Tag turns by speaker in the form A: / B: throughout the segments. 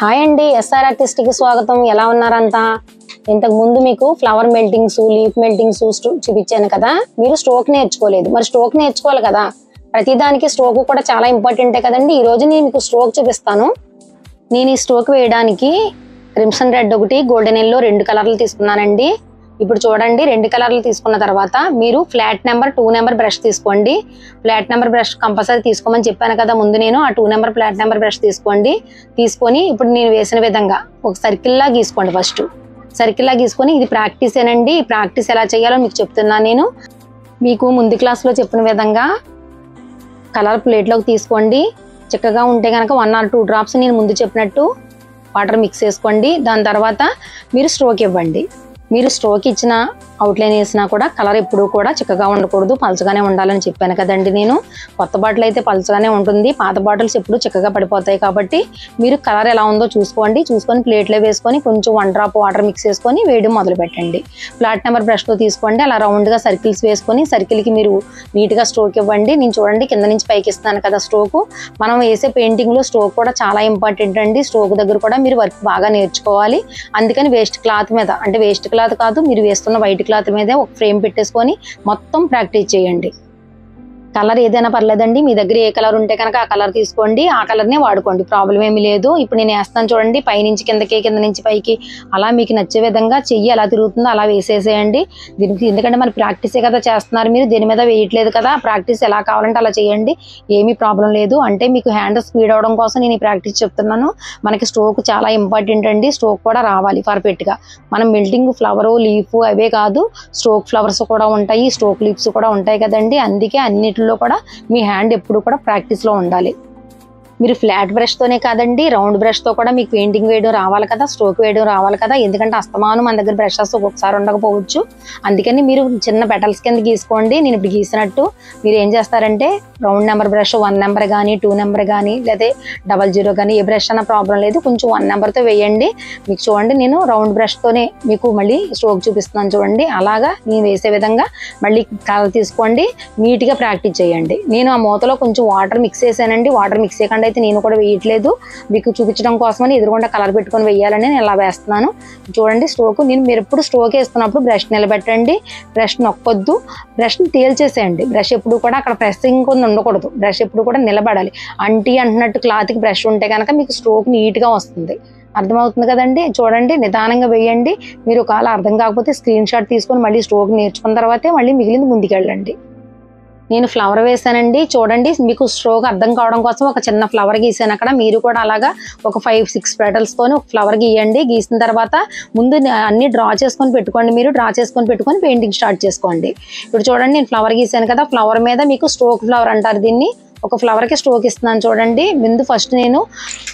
A: Hi అండి, SR artist కి స్వాగతం. ఎలా ఉన్నారంతా? ఇంతకు ముందు మీకు ఫ్లవర్ మెల్టింగ్స్, లీఫ్ మెల్టింగ్స్ చూపించాను కదా. మీరు స్ట్రోక్ నేర్చుకోలేదు. మరి స్ట్రోక్ నేర్చుకోవాలి కదా. ప్రతిదానికి స్ట్రోక్ కూడా చాలా ఇంపార్టెంటే కదండి. ఈ రోజు నేను మీకు స్ట్రోక్ చూపిస్తాను. నేను ఈ స్ట్రోక్ వేయడానికి క్రిమ్సన్ రెడ్ ఒకటి, గోల్డెన్ ఎల్లో 2 కలర్లు తీసుకున్నానండి. ఇప్పుడు చూడండి, 2 కలర్లు తీసుకున్న తర్వాత మీరు ఫ్లాట్ నెంబర్ 2 నెంబర్ బ్రష్ తీసుకోండి. ఫ్లాట్ నెంబర్ బ్రష్ కంపల్సరీ తీసుకోమని చెప్పాను కదా ముందు. నేను ఆ 2 నెంబర్ ఫ్లాట్ నెంబర్ బ్రష్ తీసుకోండి. తీసుకొని ఇప్పుడు నేను వేసిన విధంగా ఒక సర్కిల్ లా గీసుకోండి. ఫస్ట్ సర్కిల్ లా గీసుకొని, ఇది ప్రాక్టీస్ ఏనండి. ఈ ప్రాక్టీస్ ఎలా చేయాలో మీకు చెప్తున్నాను నేను. మీకు ముందు క్లాస్లో చెప్పిన విధంగా కలర్ ప్లేట్లోకి తీసుకోండి. చిక్కగా ఉంటే కనుక 1 or 2 డ్రాప్స్ నేను ముందు చెప్పినట్టు వాటర్ మిక్స్ చేసుకోండి. దాని తర్వాత మీరు స్ట్రోక్ ఇవ్వండి. మీరు స్ట్రోక్ ఇచ్చిన అవుట్లైన్ వేసినా కూడా కలర్ ఎప్పుడు కూడా చిక్కగా ఉండకూడదు, పలుచగానే ఉండాలని చెప్పాను కదండి నేను. కొత్త బాటిల్ అయితే పలుచగానే ఉంటుంది, పాత బాటిల్స్ ఎప్పుడు చిక్కగా పడిపోతాయి. కాబట్టి మీరు కలర్ ఎలా ఉందో చూసుకోండి. చూసుకొని ప్లేట్లో వేసుకొని కొంచెం 1 డ్రాప్ వాటర్ మిక్స్ చేసుకొని వేయడం మొదలు పెట్టండి. ఫ్లాట్ నెంబర్ బ్రష్తో తీసుకోండి. అలా రౌండ్గా సర్కిల్స్ వేసుకొని సర్కిల్కి మీరు నీట్గా స్ట్రోక్ ఇవ్వండి. నేను చూడండి కింద నుంచి పైకి ఇస్తున్నాను కదా స్ట్రోక్. మనం వేసే పెయింటింగ్లో స్ట్రోక్ కూడా చాలా ఇంపార్టెంట్ అండి. స్ట్రోక్ దగ్గర కూడా మీరు వర్క్ బాగా నేర్చుకోవాలి. అందుకని వేస్ట్ క్లాత్ మీద, అంటే వేస్ట్ క్లాత్ కాదు, మీరు వేస్తున్న వైట్ క్లాత్ మీద ఒక ఫ్రేమ్ పెట్టేసుకొని మొత్తం ప్రాక్టీస్ చేయండి. కలర్ ఏదైనా పర్లేదండి. మీ దగ్గర ఏ కలర్ ఉంటే కనుక ఆ కలర్ తీసుకోండి, ఆ కలర్నే వాడుకోండి, ప్రాబ్లం ఏమీ లేదు. ఇప్పుడు నేను వేస్తాను చూడండి, పైనుంచి కిందకి, కింద నుంచి పైకి, అలా మీకు నచ్చే విధంగా చెయ్యి ఎలా తిరుగుతుందో అలా వేసేసేయండి. దీనికి ఎందుకంటే మరి ప్రాక్టీసే కదా చేస్తున్నారు, మీరు దేని మీద వేయట్లేదు కదా. ప్రాక్టీస్ ఎలా కావాలంటే అలా చేయండి, ఏమీ ప్రాబ్లం లేదు. అంటే మీకు హ్యాండ్ స్పీడ్ అవడం కోసం నేను ఈ ప్రాక్టీస్ చెప్తున్నాను. మనకి స్ట్రోక్ చాలా ఇంపార్టెంట్ అండి. స్ట్రోక్ కూడా రావాలి పర్ఫెక్ట్గా. మనం మెల్టింగ్ ఫ్లవరు, లీఫ్ అవే కాదు, స్ట్రోక్ ఫ్లవర్స్ కూడా ఉంటాయి, స్ట్రోక్ లీవ్స్ కూడా ఉంటాయి కదండి. అందుకే అన్నిటిలో కూడా మీ హ్యాండ్ ఎప్పుడు కూడా ప్రాక్టీస్లో ఉండాలి. మీరు ఫ్లాట్ బ్రష్తోనే కాదండి, రౌండ్ బ్రష్తో కూడా మీకు పెయింటింగ్ వేయడం రావాలి కదా, స్ట్రోక్ వేయడం రావాలి కదా. ఎందుకంటే అస్తమానం మన దగ్గర బ్రషెస్ ఒక్కొక్కసారి ఉండకపోవచ్చు. అందుకని మీరు చిన్న పెటల్స్ కింద గీసుకోండి. నేను ఇప్పుడు గీసినట్టు మీరు ఏం చేస్తారంటే రౌండ్ నెంబర్ బ్రష్ 1 నెంబర్ కానీ 2 నెంబర్ కానీ లేదా 00 కానీ ఏ బ్రష్ అన్న ప్రాబ్లం లేదు, కొంచెం 1 నెంబర్తో వేయండి. మీకు చూడండి, నేను రౌండ్ బ్రష్తోనే మీకు మళ్ళీ స్ట్రోక్ చూపిస్తున్నాను చూడండి. అలాగా నేను వేసే విధంగా మళ్ళీ కలర్ తీసుకోండి, నీట్గా ప్రాక్టీస్ చేయండి. నేను ఆ మూతలో కొంచెం వాటర్ మిక్స్ చేశానండి. వాటర్ మిక్స్ చేయకుండా అయితే నేను కూడా వేయట్లేదు, మీకు చూపించడం కోసమని ఎదురుగుండా కలర్ పెట్టుకొని వేయాలని నేను ఇలా వేస్తున్నాను. చూడండి స్ట్రోక్. మీరు ఎప్పుడు స్ట్రోక్ వేస్తున్నప్పుడు బ్రష్ నిలబెట్టండి, బ్రష్ నొక్కొద్దు, బ్రష్ని తేల్చేసేయండి. బ్రష్ ఎప్పుడు కూడా అక్కడ ప్రెస్సింగ్ కొన్ని ఉండకూడదు, బ్రష్ ఎప్పుడు కూడా నిలబడాలి. అంటున్నట్టు క్లాత్కి బ్రష్ ఉంటే కనుక మీకు స్ట్రోక్ నీట్గా వస్తుంది. అర్థమవుతుంది కదండి. చూడండి, నిదానంగా వేయండి. మీరు ఒకవేళ అర్థం కాకపోతే స్క్రీన్ షాట్ తీసుకొని మళ్ళీ స్ట్రోక్ నేర్చుకున్న తర్వాతే మళ్ళీ మిగిలింది ముందుకెళ్ళండి. నేను ఫ్లవర్ వేసానండి. చూడండి, మీకు స్ట్రోక్ అర్థం కావడం కోసం ఒక చిన్న ఫ్లవర్ గీసాను అక్కడ. మీరు కూడా అలాగా ఒక 5-6 పెటల్స్తోని ఒక ఫ్లవర్ గీయండి. గీసిన తర్వాత ముందు అన్ని డ్రా చేసుకొని పెట్టుకోండి. మీరు డ్రా చేసుకొని పెట్టుకొని పెయింటింగ్ స్టార్ట్ చేసుకోండి. ఇప్పుడు చూడండి, నేను ఫ్లవర్ గీసాను కదా, ఫ్లవర్ మీద మీకు స్ట్రోక్ ఫ్లవర్ అంటారు దీన్ని. ఒక ఫ్లవర్కి స్ట్రోక్ ఇస్తున్నాను చూడండి. ముందు ఫస్ట్ నేను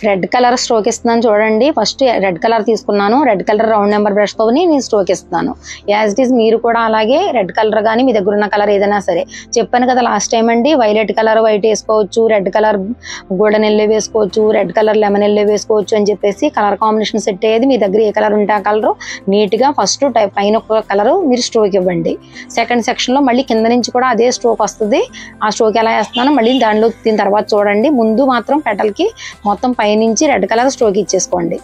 A: రెడ్ కలర్ స్ట్రోక్ ఇస్తున్నాను చూడండి. ఫస్ట్ రెడ్ కలర్ తీసుకున్నాను. రెడ్ కలర్ రౌండ్ నెంబర్ బ్రష్తో నేను స్ట్రోక్ ఇస్తున్నాను. యాజ్ ఇట్ ఈస్ మీరు కూడా అలాగే రెడ్ కలర్ కానీ మీ దగ్గర ఉన్న కలర్ ఏదైనా సరే, చెప్పాను కదా లాస్ట్ టైం అండి, వైలెట్ కలర్ వైట్ వేసుకోవచ్చు, రెడ్ కలర్ గోల్డెన్ ఎల్లో వేసుకోవచ్చు, రెడ్ కలర్ లెమన్ ఎల్లో వేసుకోవచ్చు అని చెప్పేసి కలర్ కాంబినేషన్ సెట్ అయ్యేది. మీ దగ్గర ఏ కలర్ ఉంటే ఆ కలరు నీట్గా ఫస్ట్ పైన ఒక కలరు మీరు స్ట్రోక్ ఇవ్వండి. సెకండ్ సెక్షన్లో మళ్ళీ కింద నుంచి కూడా అదే స్ట్రోక్ వస్తుంది. ఆ స్ట్రోక్ ఎలా వేస్తున్నానో మళ్ళీ దీని తర్వాత చూడండి, ముందు మాత్రం పెటల్కి మొత్తం పైనుంచి రెడ్ కలర్ స్ట్రోక్ ఇచ్చేసుకోండి.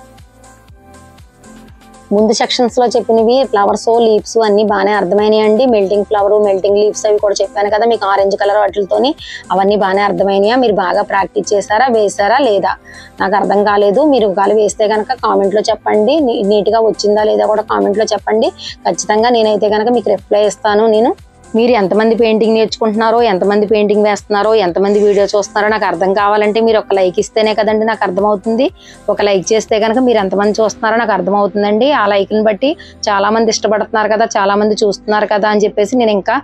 A: ముందు సెక్షన్స్లో చెప్పినవి ఫ్లవర్స్, లీవ్స్ అన్నీ బాగానే అర్థమైనాయండి. మెల్టింగ్ ఫ్లవర్, మెల్టింగ్ లీవ్స్ అవి కూడా చెప్పాను కదా మీకు, ఆరెంజ్ కలర్ వాటితోని అవన్నీ బాగానే అర్థమైనాయా? మీరు బాగా ప్రాక్టీస్ చేశారా, వేసారా లేదా? నాకు అర్థం కాలేదు. మీరు ఒకవేళ వేస్తే కనుక కామెంట్లో చెప్పండి. నీట్గా వచ్చిందా లేదా కూడా కామెంట్లో చెప్పండి. ఖచ్చితంగా నేనైతే కనుక మీకు రిప్లై ఇస్తాను. మీరు ఎంతమంది పెయింటింగ్ నేర్చుకుంటున్నారో, ఎంతమంది పెయింటింగ్ వేస్తున్నారో, ఎంతమంది వీడియో చూస్తున్నారో నాకు అర్థం కావాలంటే మీరు ఒక లైక్ ఇస్తేనే కదండి నాకు అర్థమవుతుంది. ఒక లైక్ చేస్తే కనుక మీరు ఎంతమంది చూస్తున్నారో నాకు అర్థమవుతుందండి. ఆ లైక్ని బట్టి చాలామంది ఇష్టపడుతున్నారు కదా, చాలామంది చూస్తున్నారు కదా అని చెప్పేసి నేను ఇంకా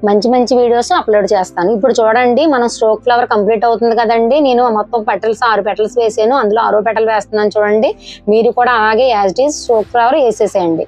A: మంచి వీడియోస్ అప్లోడ్ చేస్తాను. ఇప్పుడు చూడండి, మనం స్ట్రోక్ ఫ్లవర్ కంప్లీట్ అవుతుంది కదండి. నేను మొత్తం పెటల్స్ 6 పెటల్స్ వేసాను, అందులో 6వ పెటల్ వేస్తున్నాను చూడండి. మీరు కూడా అలాగే as it is stroke flower వేసేసేయండి.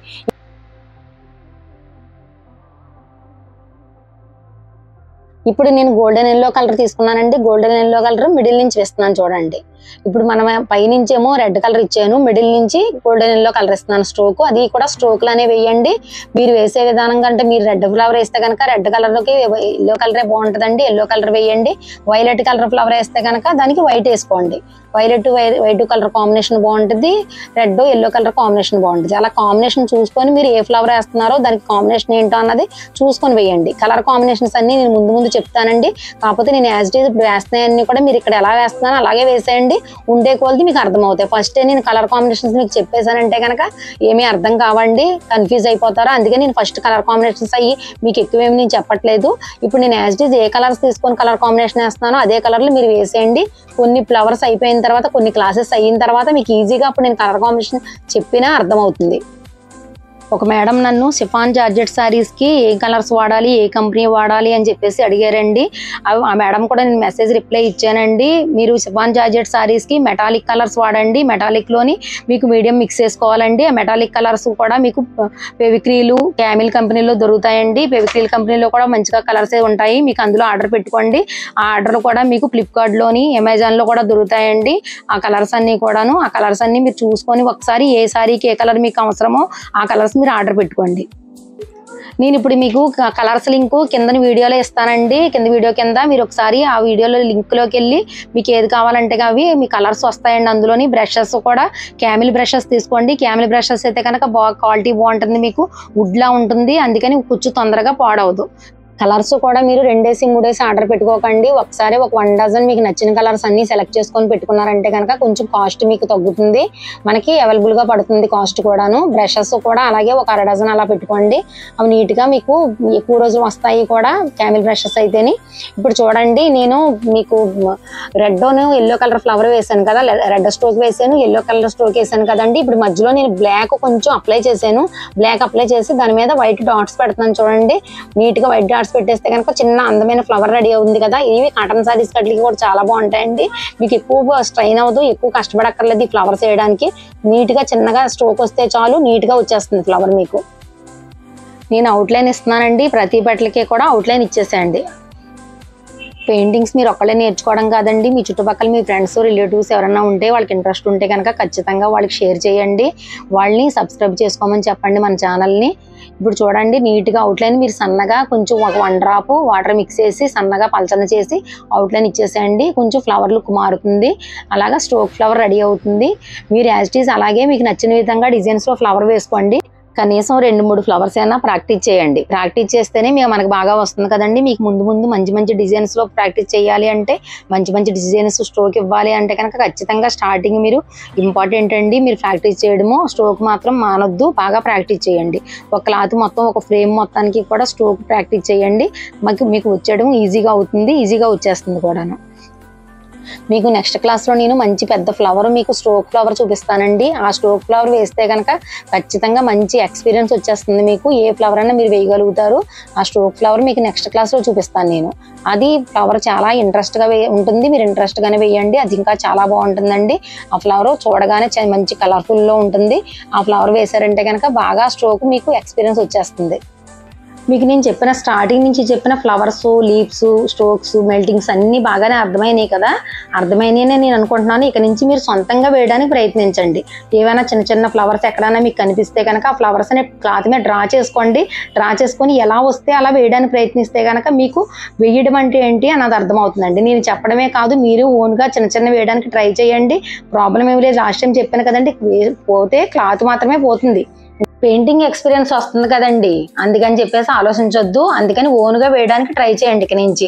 A: ఇప్పుడు నేను గోల్డెన్ ఎల్లో కలర్ తీసుకున్నానండి. గోల్డెన్ ఎల్లో కలర్ మిడిల్ నుంచి వేస్తున్నాను చూడండి. ఇప్పుడు మనం పైనుంచేమో రెడ్ కలర్ ఇచ్చాను, మిడిల్ నుంచి గోల్డెన్ ఎల్లో కలర్ ఇస్తున్నాను స్ట్రోక్. అది కూడా స్ట్రోక్లు అనేవి వేయండి. మీరు వేసే విధానం కంటే మీరు రెడ్ ఫ్లవర్ వేస్తే కనుక రెడ్ కలర్ లోకి ఎల్లో కలరే బాగుంటుందండి, ఎల్లో కలర్ వేయండి. వైలెట్ కలర్ ఫ్లవర్ వేస్తే కనుక దానికి వైట్ వేసుకోండి. వైట్ కలర్ కాంబినేషన్ బాగుంటుంది, రెడ్ ఎల్లో కలర్ కాంబినేషన్ బాగుంటుంది. అలా కాంబినేషన్ చూసుకొని మీరు ఏ ఫ్లవర్ వేస్తున్నారో దానికి కాంబినేషన్ ఏంటో అన్నది చూసుకొని వేయండి. కలర్ కాంబినేషన్స్ అన్ని నేను ముందు చెప్తానండి. కాకపోతే నేను యాజ్ ఇట్ ఈజ్ ఇప్పుడు వేస్తున్నాయన్నీ కూడా మీరు ఇక్కడ ఎలా వేస్తున్నానో అలాగే వేసేయండి. ఉండే కొలది మీకు అర్థమవుతాయి. ఫస్ట్ నేను కలర్ కాంబినేషన్స్ మీకు చెప్పేశానంటే కనుక ఏమీ అర్థం కావండి, కన్ఫ్యూజ్ అయిపోతారు. అందుకే నేను ఫస్ట్ కలర్ కాంబినేషన్స్ అయ్యి మీకు ఎక్కువేమి నేను చెప్పట్లేదు. ఇప్పుడు నేను as it is a colours తీసుకొని కలర్ కాంబినేషన్ వేస్తున్నానో అదే కలర్లు మీరు వేసేయండి. కొన్ని ఫ్లవర్స్ అయిపోయిన తర్వాత, కొన్ని క్లాసెస్ అయిన తర్వాత మీకు ఈజీగా అప్పుడు నేను కలర్ కాంబినేషన్ చెప్పినా అర్థమవుతుంది. ఒక మేడం నన్ను షిఫాన్ జార్జెట్ శారీస్కి ఏ కలర్స్ వాడాలి, ఏ కంపెనీ వాడాలి అని చెప్పేసి అడిగారండి. ఆ మేడం కూడా నేను మెసేజ్ రిప్లై ఇచ్చానండి. మీరు షిఫాన్ జార్జెట్ శారీస్కి మెటాలిక్ కలర్స్ వాడండి. మెటాలిక్లోని మీకు మీడియం మిక్స్ చేసుకోవాలండి. ఆ మెటాలిక్ కలర్స్ కూడా మీకు పెవిక్రీలు క్యామిల్ కంపెనీలో దొరుకుతాయండి. పెవిక్రీల్ కంపెనీలో కూడా మంచిగా కలర్సే ఉంటాయి. మీకు అందులో ఆర్డర్ పెట్టుకోండి. ఆ ఆర్డర్ కూడా మీకు ఫ్లిప్కార్ట్లోని అమెజాన్లో కూడా దొరుకుతాయండి. ఆ కలర్స్ అన్నీ కూడాను, ఆ కలర్స్ అన్నీ మీరు చూసుకొని ఒకసారి ఏ శారీకి ఏ కలర్ మీకు అవసరమో ఆ కలర్స్ మీరు ఆర్డర్ పెట్టుకోండి. నేను ఇప్పుడు మీకు కలర్స్ లింక్ కింద వీడియోలో ఇస్తానండి. కింద వీడియో కింద మీరు ఒకసారి ఆ వీడియోలో లింక్లోకి వెళ్ళి మీకు ఏది కావాలంటే అవి మీ కలర్స్ వస్తాయండి. అందులోని బ్రషెస్ కూడా క్యామిల్ బ్రషెస్ తీసుకోండి. క్యామిల్ బ్రషెస్ అయితే కనుక క్వాలిటీ బాగుంటుంది, మీకు వుడ్లా ఉంటుంది. అందుకని కుచ్చు తొందరగా పాడవదు. కలర్స్ కూడా మీరు 2 డేస్ 3 డేస్ ఆర్డర్ పెట్టుకోకండి. ఒకసారి ఒక 1 డజన్ మీకు నచ్చిన కలర్స్ అన్ని సెలెక్ట్ చేసుకొని పెట్టుకున్నారంటే కనుక కొంచెం కాస్ట్ మీకు తగ్గుతుంది, మనకి అవైలబుల్గా పడుతుంది కాస్ట్ కూడాను. బ్రషెస్ కూడా అలాగే ఒక 1/2 డజన్ అలా పెట్టుకోండి. అవి నీట్గా మీకు ఎక్కువ రోజులు వస్తాయి కూడా క్యామిల్ బ్రషెస్ అయితేని. ఇప్పుడు చూడండి, నేను మీకు రెడ్ ఎల్లో కలర్ ఫ్లవర్ వేసాను కదా, రెడ్ స్ట్రోక్ వేసాను, ఎల్లో కలర్ స్ట్రోక్ వేసాను కదండి. ఇప్పుడు మధ్యలో నేను బ్లాక్ కొంచెం అప్లై చేశాను. బ్లాక్ అప్లై చేసి దాని మీద వైట్ డాట్స్ పెడుతున్నాను చూడండి. నీట్గా వైట్ డాట్స్ పెట్టేస్తే కనుక చిన్న అందమైన ఫ్లవర్ రెడీ అవుతుంది కదా. ఇవి కాటన్ సారీస్ కట్లకి కూడా చాలా బాగుంటాయండి. మీకు ఎక్కువ స్ట్రైన్ అవ్వదు, ఎక్కువ కష్టపడక్కర్లేదు ఈ ఫ్లవర్స్ వేయడానికి. నీట్గా చిన్నగా స్ట్రోక్ వస్తే చాలు, నీట్గా వచ్చేస్తుంది ఫ్లవర్. మీకు నేను అవుట్లైన్ ఇస్తున్నానండి, ప్రతి బట్టలకి కూడా అవుట్లైన్ ఇచ్చేసేయండి. పెయింటింగ్స్ మీరు ఒక్కళ్ళే నేర్చుకోవడం కాదండి, మీ చుట్టుపక్కల మీ ఫ్రెండ్స్ రిలేటివ్స్ ఎవరైనా ఉంటే వాళ్ళకి ఇంట్రెస్ట్ ఉంటే కనుక ఖచ్చితంగా వాళ్ళకి షేర్ చేయండి. వాళ్ళని సబ్స్క్రైబ్ చేసుకోమని చెప్పండి మన ఛానల్ని. ఇప్పుడు చూడండి, నీట్గా అవుట్లైన్ మీరు సన్నగా కొంచెం ఒక 1 డ్రాప్ వాటర్ మిక్స్ చేసి సన్నగా పలచన చేసి అవుట్లైన్ ఇచ్చేసేయండి. కొంచెం ఫ్లవర్ లుక్ మారుతుంది, అలాగా స్ట్రోక్ ఫ్లవర్ రెడీ అవుతుంది. మీరు యాజ్ ఇట్ ఈజ్ అలాగే మీకు నచ్చిన విధంగా డిజైన్స్లో ఫ్లవర్ వేసుకోండి. కనీసం 2-3 ఫ్లవర్స్ అయినా ప్రాక్టీస్ చేయండి. ప్రాక్టీస్ చేస్తేనే మనకు బాగా వస్తుంది కదండి. మీకు ముందు మంచి డిజైన్స్లో ప్రాక్టీస్ చేయాలి అంటే, మంచి డిజైన్స్ స్ట్రోక్ ఇవ్వాలి అంటే కనుక ఖచ్చితంగా స్టార్టింగ్ మీరు ఇంపార్టెంట్ అండి. మీరు ప్రాక్టీస్ చేయడము, స్ట్రోక్ మాత్రం మానొద్దు, బాగా ప్రాక్టీస్ చేయండి. ఒక క్లాత్ మొత్తం, ఒక ఫ్రేమ్ మొత్తానికి కూడా స్ట్రోక్ ప్రాక్టీస్ చేయండి. మీకు వచ్చేయడం ఈజీగా అవుతుంది, ఈజీగా వచ్చేస్తుంది కూడాను. మీకు నెక్స్ట్ క్లాస్లో నేను మంచి పెద్ద ఫ్లవర్ మీకు స్ట్రోక్ ఫ్లవర్ చూపిస్తానండి. ఆ స్ట్రోక్ ఫ్లవర్ వేస్తే కనుక ఖచ్చితంగా మంచి ఎక్స్పీరియన్స్ వచ్చేస్తుంది. మీకు ఏ ఫ్లవర్ అయినా మీరు వేయగలుగుతారు. ఆ స్ట్రోక్ ఫ్లవర్ మీకు నెక్స్ట్ క్లాస్లో చూపిస్తాను నేను. అది ఫ్లవర్ చాలా ఇంట్రెస్ట్గా ఉంటుంది, మీరు ఇంట్రెస్ట్గానే వేయండి. అది ఇంకా చాలా బాగుంటుందండి. ఆ ఫ్లవర్ చూడగానే మంచి కలర్ఫుల్లో ఉంటుంది. ఆ ఫ్లవర్ వేసారంటే కనుక బాగా స్ట్రోక్ మీకు ఎక్స్పీరియన్స్ వచ్చేస్తుంది. మీకు నేను చెప్పిన స్టార్టింగ్ నుంచి చెప్పిన ఫ్లవర్స్, లీవ్స్, స్ట్రోక్స్, మెల్టింగ్స్ అన్నీ బాగానే అర్థమైనాయి కదా. అర్థమైనాయని నేను అనుకుంటున్నాను. ఇక నుంచి మీరు సొంతంగా వేయడానికి ప్రయత్నించండి. ఏమైనా చిన్న ఫ్లవర్స్ ఎక్కడైనా మీకు కనిపిస్తే కనుక ఆ ఫ్లవర్స్ అనే క్లాత్ మీద డ్రా చేసుకోండి. డ్రా చేసుకొని ఎలా వస్తే అలా వేయడానికి ప్రయత్నిస్తే కనుక మీకు వేయడం అంటే ఏంటి అన్నది అర్థమవుతుందండి. నేను చెప్పడమే కాదు, మీరు ఓన్గా చిన్న వేయడానికి ట్రై చేయండి. ప్రాబ్లం ఏమి లేదు. లాస్ట్ టైం చెప్పాను కదండి, పోతే క్లాత్ మాత్రమే పోతుంది. పెయింటింగ్ ఎక్స్పీరియన్స్ వస్తుంది కదండి, అందుకని చెప్పేసి ఆలోచించొద్దు. అందుకని ఓన్గా వేయడానికి ట్రై చేయండి. ఇక నుంచి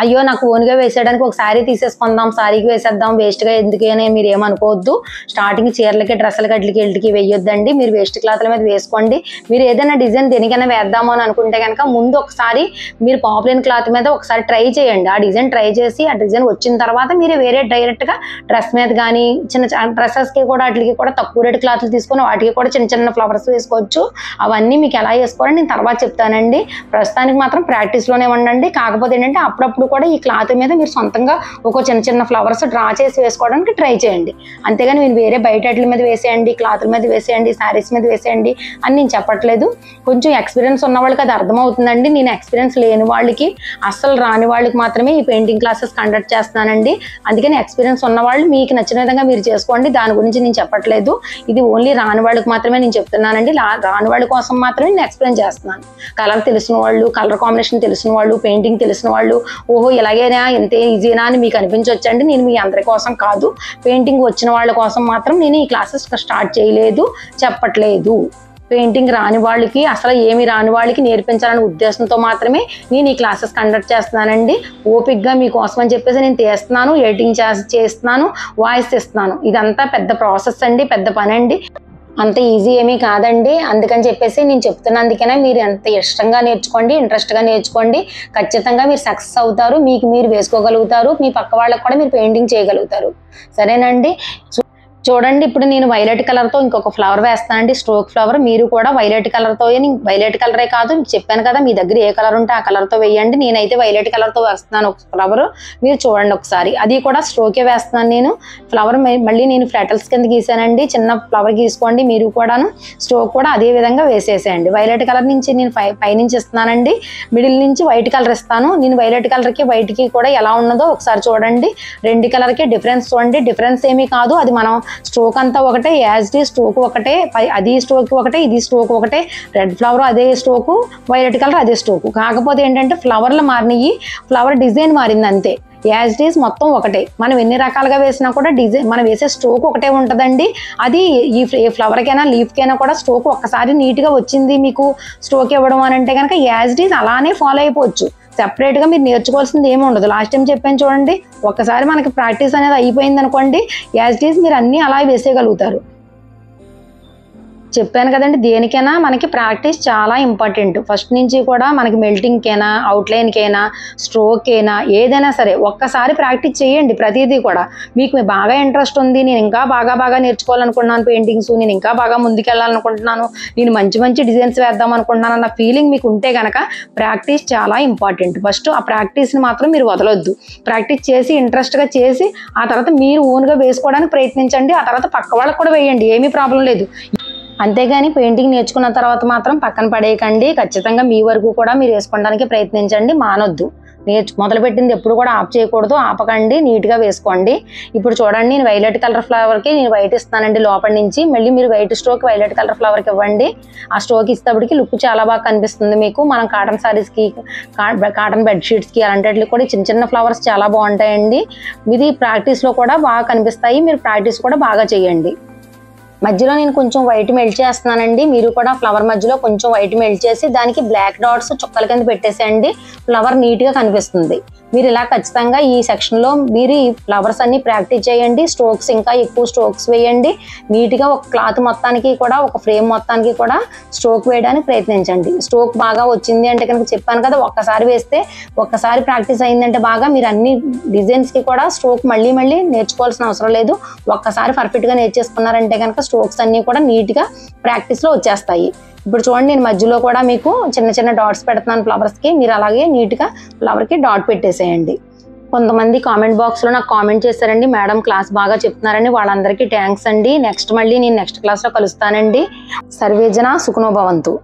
A: అయ్యో నాకు ఓన్గా వేసేయడానికి ఒక శారీ తీసేసుకుందాం, శారీకి వేసేద్దాం, వేస్ట్గా ఎందుకని మీరు ఏమనుకోవద్దు. స్టార్టింగ్ చీరలకి, డ్రెస్సులకి, అట్లకి వేయొద్దండి. మీరు వేస్ట్ క్లాత్ల మీద వేసుకోండి. మీరు ఏదైనా డిజైన్ దేనికైనా వేద్దాము అని అనుకుంటే కనుక ముందు ఒకసారి మీరు పాపులర్ క్లాత్ మీద ఒకసారి ట్రై చేయండి. ఆ డిజైన్ ట్రై చేసి ఆ డిజైన్ వచ్చిన తర్వాత మీరు వేరే డైరెక్ట్గా డ్రెస్ మీద కానీ చిన్న డ్రెస్సెస్కి కూడా వాటికి కూడా తక్కువ రేటు క్లాత్లు తీసుకొని వాటికి కూడా చిన్న ఫ్లవర్స్ వేసుకొని వేసుకోవచ్చు. అవన్నీ మీకు ఎలా వేసుకోవాలో నేను తర్వాత చెప్తానండి. ప్రస్తుతానికి మాత్రం ప్రాక్టీస్లోనే ఉండండి. కాకపోతే ఏంటంటే అప్పుడప్పుడు కూడా ఈ క్లాత్ మీద మీరు సొంతంగా ఒక చిన్న చిన్న ఫ్లవర్స్ డ్రా చేసి వేసుకోవడానికి ట్రై చేయండి. అంతేగాని మీరు వేరే బయట వాటి మీద వేసేయండి, క్లాతుల మీద వేసేయండి, శారీస్ మీద వేసేయండి అని నేను చెప్పట్లేదు. కొంచెం ఎక్స్పీరియన్స్ ఉన్న వాళ్ళకి అది అర్థమవుతుందండి. నేను ఎక్స్పీరియన్స్ లేని వాళ్ళకి, అస్సలు రాని వాళ్ళకి మాత్రమే ఈ పెయింటింగ్ క్లాసెస్ కండక్ట్ చేస్తున్నానండి. అందుకని ఎక్స్పీరియన్స్ ఉన్న వాళ్ళు మీకు నచ్చిన విధంగా మీరు చేసుకోండి. దాని గురించి నేను చెప్పట్లేదు. ఇది ఓన్లీ రాని వాళ్ళకి మాత్రమే నేను చెప్తున్నానండి. రాని వాళ్ళ కోసం మాత్రమే నేను ఎక్స్ప్లెయిన్ చేస్తున్నాను. కలర్ తెలిసిన వాళ్ళు, కలర్ కాంబినేషన్ తెలిసిన వాళ్ళు, పెయింటింగ్ తెలిసిన వాళ్ళు, ఓహో ఇలాగేనా ఇంత ఈజీనా అని మీకు అనిపించవచ్చండి. నేను మీ అందరి కోసం కాదు, పెయింటింగ్ వచ్చిన వాళ్ళ కోసం మాత్రం నేను ఈ క్లాసెస్ స్టార్ట్ చేయలేదు, చెప్పట్లేదు. పెయింటింగ్ రాని వాళ్ళకి, అసలు ఏమి రాని వాళ్ళకి నేర్పించాలనే ఉద్దేశంతో మాత్రమే నేను ఈ క్లాసెస్ కండక్ట్ చేస్తున్నానండి. ఓపిక్గా మీకోసం అని చెప్పేసి నేను తీస్తున్నాను, ఎడిటింగ్ చేస్తున్నాను, వాయిస్ ఇస్తున్నాను. ఇదంతా పెద్ద ప్రాసెస్ అండి, పెద్ద పని అండి. అంత ఈజీ ఏమీ కాదండి. అందుకని చెప్పేసి నేను చెప్తున్నందుకైనా మీరు ఎంత ఇష్టంగా నేర్చుకోండి, ఇంట్రెస్ట్గా నేర్చుకోండి. ఖచ్చితంగా మీరు సక్సెస్ అవుతారు, మీకు మీరు వేసుకోగలుగుతారు, మీ పక్క వాళ్ళకి కూడా మీరు పెయింటింగ్ చేయగలుగుతారు. సరేనండి. చూడండి, ఇప్పుడు నేను వైలెట్ కలర్తో ఇంకొక ఫ్లవర్ వేస్తానండి, స్ట్రోక్ ఫ్లవర్. మీరు కూడా వైలెట్ కలర్తో, వైలెట్ కలరే కాదు చెప్పాను కదా, మీ దగ్గర ఏ కలర్ ఉంటే ఆ కలర్తో వేయండి. నేనైతే వైలెట్ కలర్తో వేస్తున్నాను ఒక ఫ్లవర్. మీరు చూడండి ఒకసారి, అది కూడా స్ట్రోకే వేస్తున్నాను నేను. ఫ్లవర్ మళ్ళీ నేను ఫ్లాటల్స్ కింద గీసానండి, చిన్న ఫ్లవర్ గీసుకోండి. మీరు కూడాను స్ట్రోక్ కూడా అదే విధంగా వేసేసేయండి. వైలెట్ కలర్ నుంచి నేను పైనుంచి ఇస్తున్నానండి, మిడిల్ నుంచి వైట్ కలర్ ఇస్తాను. నేను వైలెట్ కలర్కి వైట్కి కూడా ఎలా ఉన్నదో ఒకసారి చూడండి. రెండు కలర్కి డిఫరెన్స్ చూడండి. డిఫరెన్స్ ఏమీ కాదు, అది మనం స్ట్రోక్ అంతా ఒకటే, యాజ్ డి స్ట్రోక్ ఒకటే, అది స్ట్రోక్ ఒకటే, ఇది స్ట్రోక్ ఒకటే. రెడ్ ఫ్లవర్ అదే స్ట్రోకు, వైలెట్ కలర్ అదే స్ట్రోకు. కాకపోతే ఏంటంటే ఫ్లవర్లు మారినాయి, ఫ్లవర్ డిజైన్ మారింది అంతే. యాజ్ డీస్ మొత్తం ఒకటే. మనం ఎన్ని రకాలుగా వేసినా కూడా డిజైన్, మనం వేసే స్ట్రోక్ ఒకటే ఉంటుందండి. అది ఈ ఫ్లవర్కైనా లీఫ్కైనా కూడా స్ట్రోక్ ఒక్కసారి నీట్గా వచ్చింది మీకు స్ట్రోక్ ఇవ్వడం అని అంటే కనుక యాజ్ డీస్ అలానే ఫాలో అయిపోవచ్చు. సెపరేట్గా మీరు నేర్చుకోవాల్సింది ఏమి ఉండదు. లాస్ట్ టైం చెప్పాను చూడండి, ఒక్కసారి మనకి ప్రాక్టీస్ అనేది అయిపోయింది అనుకోండి, యాజ్ డీస్ మీరు అన్నీ అలా వేసేయగలుగుతారు. చెప్పాను కదండి, దేనికైనా మనకి ప్రాక్టీస్ చాలా ఇంపార్టెంట్. ఫస్ట్ నుంచి కూడా మనకి మెల్టింగ్కైనా, అవుట్లైన్కైనా, స్ట్రోక్కైనా, ఏదైనా సరే ఒక్కసారి ప్రాక్టీస్ చేయండి. ప్రతిదీ కూడా మీకు బాగా ఇంట్రెస్ట్ ఉంది, నేను ఇంకా బాగా నేర్చుకోవాలనుకుంటున్నాను పెయింటింగ్స్, నేను ఇంకా బాగా ముందుకెళ్ళాలనుకుంటున్నాను, నేను మంచి డిజైన్స్ వేద్దాం అనుకుంటున్నాను అన్న ఫీలింగ్ మీకు ఉంటే కనుక ప్రాక్టీస్ చాలా ఇంపార్టెంట్. ఫస్ట్ ఆ ప్రాక్టీస్ని మాత్రం మీరు వదలొద్దు. ప్రాక్టీస్ చేసి ఇంట్రెస్ట్గా చేసి ఆ తర్వాత మీరు ఓన్గా వేసుకోవడానికి ప్రయత్నించండి. ఆ తర్వాత పక్క వాళ్ళకి కూడా వేయండి, ఏమీ ప్రాబ్లం లేదు. అంతేగాని పెయింటింగ్ నేర్చుకున్న తర్వాత మాత్రం పక్కన పడేయకండి. ఖచ్చితంగా మీ వరకు కూడా మీరు వేసుకోవడానికి ప్రయత్నించండి, మానొద్దు. మొదలుపెట్టింది ఎప్పుడు కూడా ఆఫ్ చేయకూడదు, ఆపకండి, నీట్గా వేసుకోండి. ఇప్పుడు చూడండి, నేను వైలెట్ కలర్ ఫ్లవర్కి నేను వైట్ ఇస్తానండి లోపల నుంచి. మళ్ళీ మీరు వైట్ స్ట్రోక్ వైలెట్ కలర్ ఫ్లవర్కి ఇవ్వండి. ఆ స్ట్రోక్ ఇస్తేప్పటికి లుక్ చాలా బాగా కనిపిస్తుంది మీకు. మనం కాటన్ శారీస్కి, కాటన్ బెడ్షీట్స్కి అలాంటి కూడా చిన్న ఫ్లవర్స్ చాలా బాగుంటాయండి. ఇది ప్రాక్టీస్లో కూడా బాగా కనిపిస్తాయి. మీరు ప్రాక్టీస్ కూడా బాగా చేయండి. మధ్యలో నేను కొంచెం వైట్ మెల్ట్ చేస్తున్నానండి. మీరు కూడా ఫ్లవర్ మధ్యలో కొంచెం వైట్ మెల్ట్ చేసి దానికి బ్లాక్ డాట్స్ చుక్కల కింద పెట్టేసేయండి. ఫ్లవర్ నీట్గా కనిపిస్తుంది. మీరు ఇలా ఖచ్చితంగా ఈ సెక్షన్లో మీరు ఈ ఫ్లవర్స్ అన్ని ప్రాక్టీస్ చేయండి. స్ట్రోక్స్ ఇంకా ఎక్కువ స్ట్రోక్స్ వేయండి. నీట్గా ఒక క్లాత్ మొత్తానికి కూడా, ఒక ఫ్రేమ్ మొత్తానికి కూడా స్ట్రోక్ వేయడానికి ప్రయత్నించండి. స్ట్రోక్ బాగా వచ్చింది అంటే కనుక చెప్పాను కదా, ఒక్కసారి వేస్తే, ఒక్కసారి ప్రాక్టీస్ అయిందంటే బాగా మీరు అన్ని డిజైన్స్కి కూడా స్ట్రోక్ మళ్ళీ నేర్చుకోవాల్సిన అవసరం లేదు. ఒక్కసారి పర్ఫెక్ట్గా నేర్చేసుకున్నారంటే కనుక స్ట్రోక్స్ అన్నీ కూడా నీట్గా ప్రాక్టీస్లో వచ్చేస్తాయి. ఇప్పుడు చూడండి, నేను మధ్యలో కూడా మీకు చిన్న డాట్స్ పెడుతున్నాను ఫ్లవర్స్కి. మీరు అలాగే నీట్గా ఫ్లవర్కి డాట్ పెట్టేసేయండి. కొంతమంది కామెంట్ బాక్స్లో నాకు కామెంట్ చేశారండి, మేడం క్లాస్ బాగా చెప్తున్నారండి, వాళ్ళందరికీ థ్యాంక్స్ అండి. మళ్ళీ నేను నెక్స్ట్ క్లాస్లో కలుస్తానండి. సర్వేజన సుఖనో భవంతు.